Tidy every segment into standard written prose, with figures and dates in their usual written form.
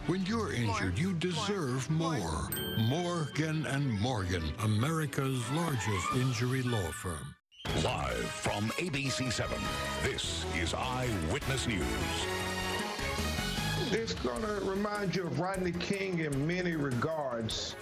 When you're injured, you deserve more. Morgan & Morgan, America's largest injury law firm. Live from ABC 7, this is Eyewitness News. It's going to remind you of Rodney King in many regards.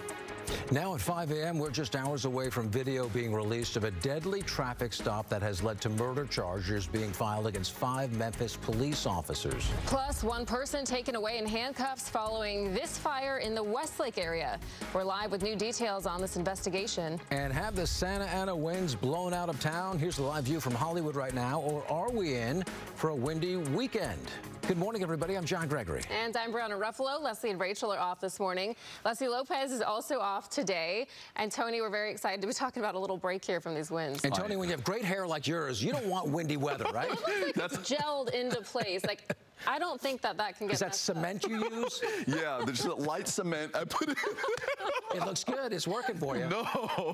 Now at 5 a.m., we're just hours away from video being released of a deadly traffic stop that has led to murder charges being filed against 5 Memphis police officers. Plus, one person taken away in handcuffs following this fire in the Westlake area. We're live with new details on this investigation. And have the Santa Ana winds blown out of town? Here's the live view from Hollywood right now. Or are we in for a windy weekend? Good morning, everybody. I'm John Gregory. And I'm Brianna Ruffalo. Leslie and Rachel are off this morning. Leslie Lopez is also off today. And Tony, we're very excited to be talking about a little break here from these winds. And Tony, when you have great hair like yours, you don't want windy weather, right? It looks like it's gelled into place. Like, I don't think that can get Is that cement you use? Yeah, there's a light cement. I put it in. It looks good. It's working for you. No.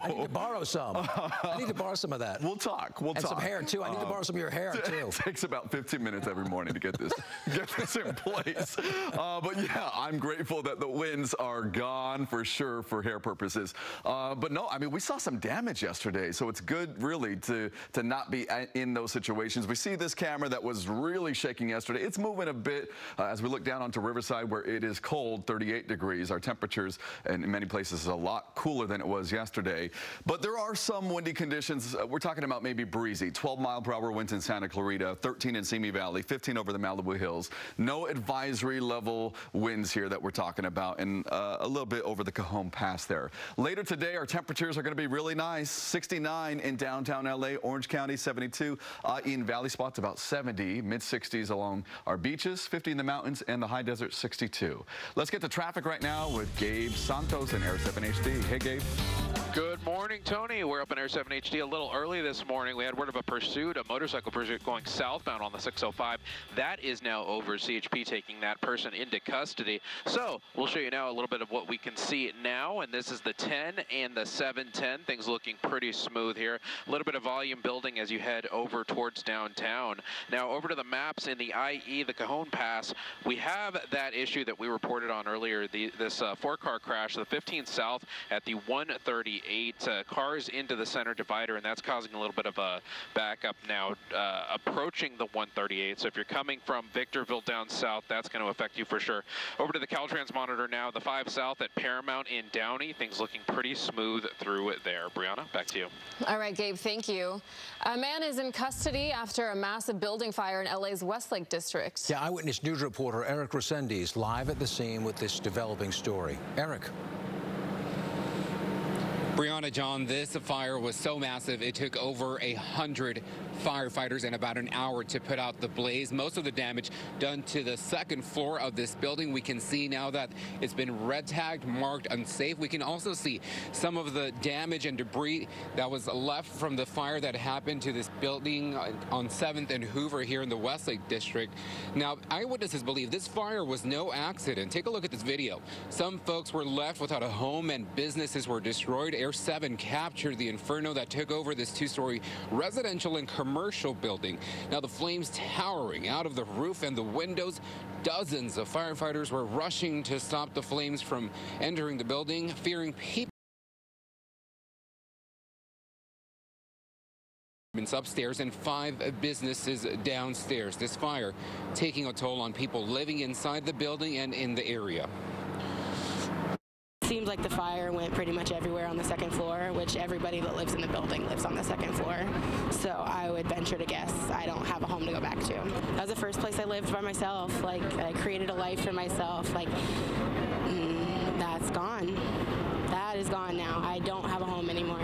I need to borrow some. I need to borrow some of that. We'll talk. And some hair, too. I need to borrow some of your hair, too. It takes about 15 minutes every morning to get this in place. But yeah, I'm grateful that the winds are gone for sure for hair purposes. But no, I mean, we saw some damage yesterday, so it's good really to not be in those situations. We see this camera that was really shaking yesterday. It's moving a bit as we look down onto Riverside, where it is cold, 38 degrees. Our temperatures in many places is a lot cooler than it was yesterday. But there are some windy conditions. We're talking about maybe breezy. 12-mile-per-hour winds in Santa Clarita, 13 in Simi Valley, 15 over the Malibu Hills. No advisory level winds here that we're talking about, and a little bit over the Cajon Pass there. Later today, our temperatures are going to be really nice. 69 in downtown LA, Orange County, 72. In valley spots, about 70, mid-60s along our beaches, 50 in the mountains, and the high desert, 62. Let's get to traffic right now with Gabe Santos in Air 7 HD. Hey, Gabe. Good morning, Tony. We're up in Air 7 HD a little early this morning. We had word of a pursuit, a motorcycle pursuit going southbound on the 605. That is now over. CHP taking that person into custody. So we'll show you now a little bit of what we can see now. And this is the 10 and the 710. Things looking pretty smooth here. A little bit of volume building as you head over towards downtown. Now over to the maps in the IE, the Cajon Pass. We have that issue that we reported on earlier. This 4-car crash, the 15 south at the 138. Cars into the center divider, and that's causing a little bit of a backup now approaching the 138. So if you're coming from Victorville down south, that's going to affect you for sure. Over to the Caltrans monitor now, the 5 south at Paramount in Downey. Things looking pretty smooth through it there. Brianna, back to you. All right, Gabe, thank you. A man is in custody after a massive building fire in LA's Westlake district. Yeah, Eyewitness News reporter Eric Resendiz live at the scene with this developing story. Eric. Brianna, John, this fire was so massive it took over 100 firefighters in about an hour to put out the blaze. Most of the damage done to the second floor of this building. We can see now that it's been red tagged, marked unsafe. We can also see some of the damage and debris that was left from the fire that happened to this building on 7th and Hoover here in the Westlake district. Now, eyewitnesses believe this fire was no accident. Take a look at this video. Some folks were left without a home and businesses were destroyed. Air 7 captured the inferno that took over this 2-story residential and commercial building. Now the flames towering out of the roof and the windows. Dozens of firefighters were rushing to stop the flames from entering the building, fearing people upstairs and 5 businesses downstairs. This fire taking a toll on people living inside the building and in the area. Seems like the fire went pretty much everywhere on the second floor, which everybody that lives in the building lives on the second floor. So I would venture to guess I don't have a home to go back to. That was the first place I lived by myself. Like, I created a life for myself. Like, that's gone. That is gone now. I don't have a home anymore.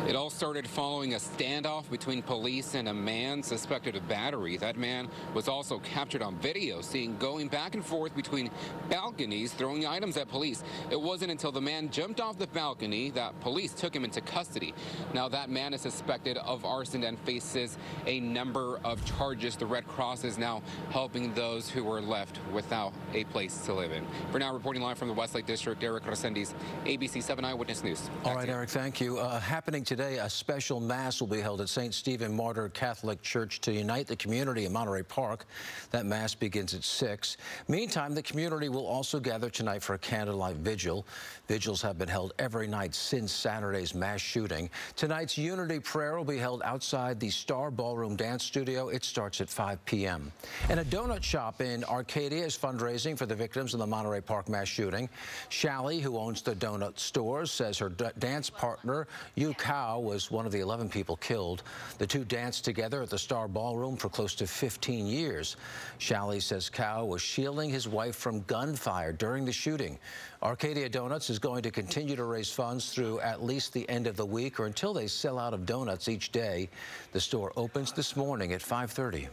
It all started following a standoff between police and a man suspected of battery. That man was also captured on video, seen going back and forth between balconies, throwing items at police. It wasn't until the man jumped off the balcony that police took him into custody. Now that man is suspected of arson and faces a number of charges. The Red Cross is now helping those who were left without a place to live in. For now, reporting live from the Westlake District, Eric Resendiz, ABC 7 Eyewitness News. All right, Eric, thank you. Happening today, a A special mass will be held at St. Stephen Martyr Catholic Church to unite the community in Monterey Park. That mass begins at 6. Meantime, the community will also gather tonight for a candlelight vigil. Vigils have been held every night since Saturday's mass shooting. Tonight's unity prayer will be held outside the Star Ballroom Dance Studio. It starts at 5 p.m. And a donut shop in Arcadia is fundraising for the victims of the Monterey Park mass shooting. Shally, who owns the donut stores, says her dance partner, Yu Kao, was one of the 11 people killed. The two danced together at the Star Ballroom for close to 15 years. Shally says Kao was shielding his wife from gunfire during the shooting. Arcadia Donuts is going to continue to raise funds through at least the end of the week or until they sell out of donuts each day. The store opens this morning at 5:30.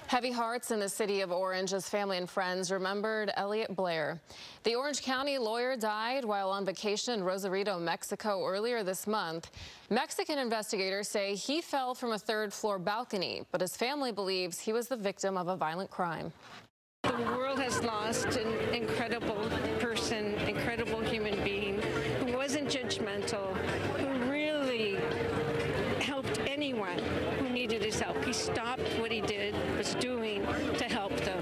Heavy hearts in the city of Orange as family and friends remembered Elliot Blair. The Orange County lawyer died while on vacation in Rosarito, Mexico earlier this month. Mexican investigators say he fell from a third-floor balcony, but his family believes he was the victim of a violent crime. The world has lost an incredible person, incredible human being who wasn't judgmental, who really helped anyone who needed his help. He stopped what he was doing to help them.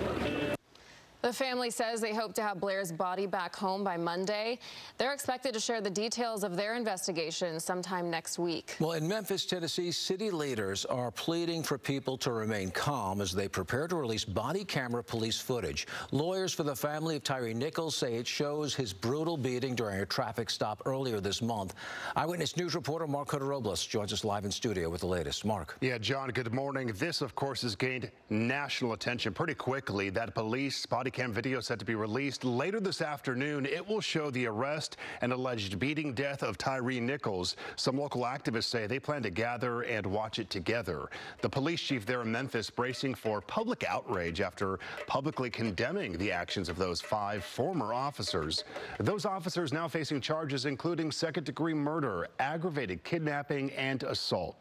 The family says they hope to have Blair's body back home by Monday. They're expected to share the details of their investigation sometime next week. Well, in Memphis, Tennessee, city leaders are pleading for people to remain calm as they prepare to release body camera police footage. Lawyers for the family of Tyre Nichols say it shows his brutal beating during a traffic stop earlier this month. Eyewitness News reporter Mark Cota-Robles joins us live in studio with the latest. Mark. Yeah, John, good morning. This, of course, has gained national attention pretty quickly. That police body cam video set to be released later this afternoon. It will show the arrest and alleged beating death of Tyre Nichols. Some local activists say they plan to gather and watch it together. The police chief there in Memphis bracing for public outrage after publicly condemning the actions of those 5 former officers. Those officers now facing charges including second-degree murder, aggravated kidnapping, and assault.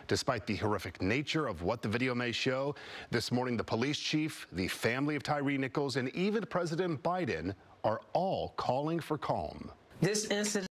Despite the horrific nature of what the video may show, this morning the police chief, the family of Tyre Nichols, and even President Biden are all calling for calm. This incident